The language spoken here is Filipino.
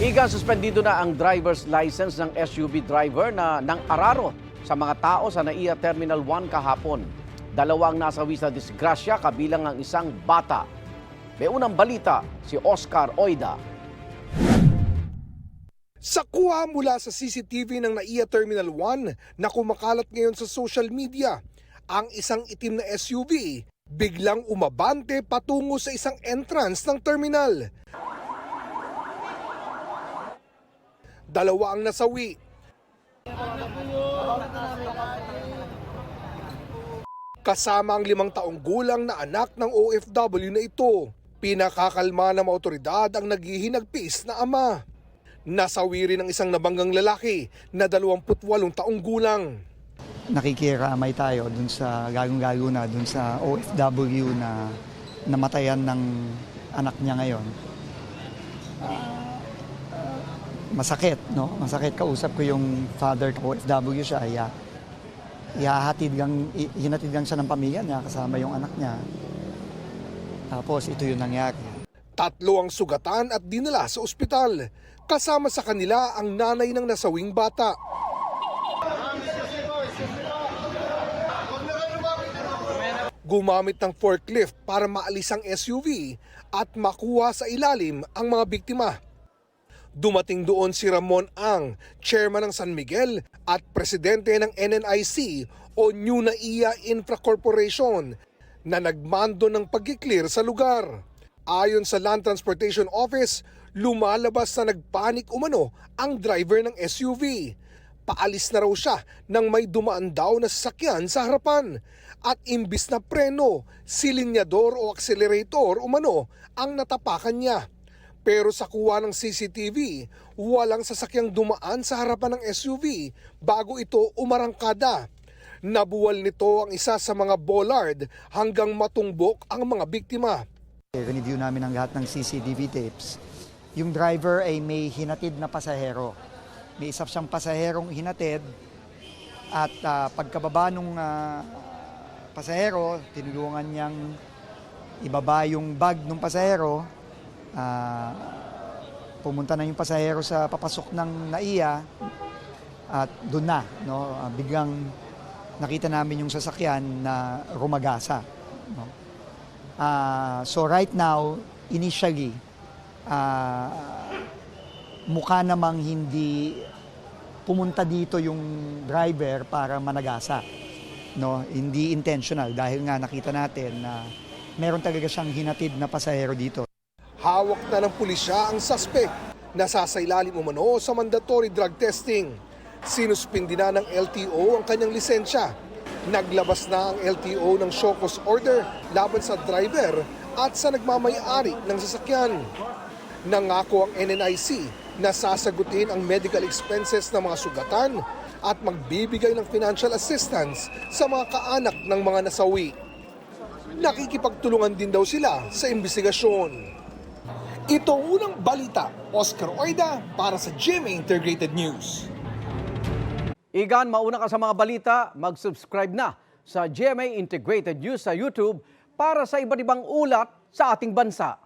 Igan, suspendido na ang driver's license ng SUV driver na nang araro sa mga tao sa NAIA Terminal 1 kahapon. Dalawang nasawi sa disgrasya kabilang ang isang bata. May unang balita si Oscar Oida. Sa kuha mula sa CCTV ng NAIA Terminal 1 na kumakalat ngayon sa social media, ang isang itim na SUV biglang umabante patungo sa isang entrance ng terminal. Dalawa ang nasawi. Kasama ang 5 taong gulang na anak ng OFW na ito. Pinakakalma ng mga otoridad ang naghihinagpis na ama. Nasawi rin ang isang nabanggang lalaki na 28 taong gulang. Nakikiramay tayo dun sa gagong-gago na dun sa OFW na namatayan ng anak niya ngayon. Masakit, no? Masakit. Kausap ko yung father ko, OFW siya. Hinatid lang siya ng pamilya niya kasama yung anak niya. Tapos ito yung nangyari. 3 ang sugatan at dinala sa ospital. Kasama sa kanila ang nanay ng nasawing bata. Gumamit ng forklift para maalis ang SUV at makuha sa ilalim ang mga biktima. Dumating doon si Ramon Ang, chairman ng San Miguel at presidente ng NNIC o New NAIA Infra Corporation na nagmando ng pag-clear sa lugar. Ayon sa Land Transportation Office, lumalabas na nagpanik umano ang driver ng SUV. Paalis na raw siya nang may dumaan daw na sasakyan sa harapan at imbis na preno, silinyador o accelerator umano ang natapakan niya. Pero sa kuha ng CCTV, walang sasakyang dumaan sa harapan ng SUV bago ito umarangkada. Nabuwal nito ang isa sa mga bollard hanggang matumbok ang mga biktima. Review namin ang lahat ng CCTV tapes. Yung driver ay may hinatid na pasahero. May isa siyang pasaherong hinatid at pagkababa ng pasahero, tinulungan niyang ibaba yung bag ng pasahero. Pumunta na yung pasahero sa papasok ng NAIA at doon na, no? Biglang nakita namin yung sasakyan na rumagasa. No? So right now, initially, mukha namang hindi pumunta dito yung driver para managasa. No? Hindi intentional dahil nga nakita natin na meron talaga siyang hinatid na pasahero dito. Hawak na ng pulisya ang suspect. Nasasailalim umano sa mandatory drug testing. Sinuspindi na ng LTO ang kanyang lisensya. Naglabas na ang LTO ng show cause order laban sa driver at sa nagmamay-ari ng sasakyan. Nangako ang NNIC na sasagutin ang medical expenses ng mga sugatan at magbibigay ng financial assistance sa mga kaanak ng mga nasawi. Nakikipagtulungan din daw sila sa investigasyon. Ito ang unang balita, Oscar Oida para sa GMA Integrated News. Igan, mauna ka sa mga balita, mag-subscribe na sa GMA Integrated News sa YouTube para sa iba't ibang ulat sa ating bansa.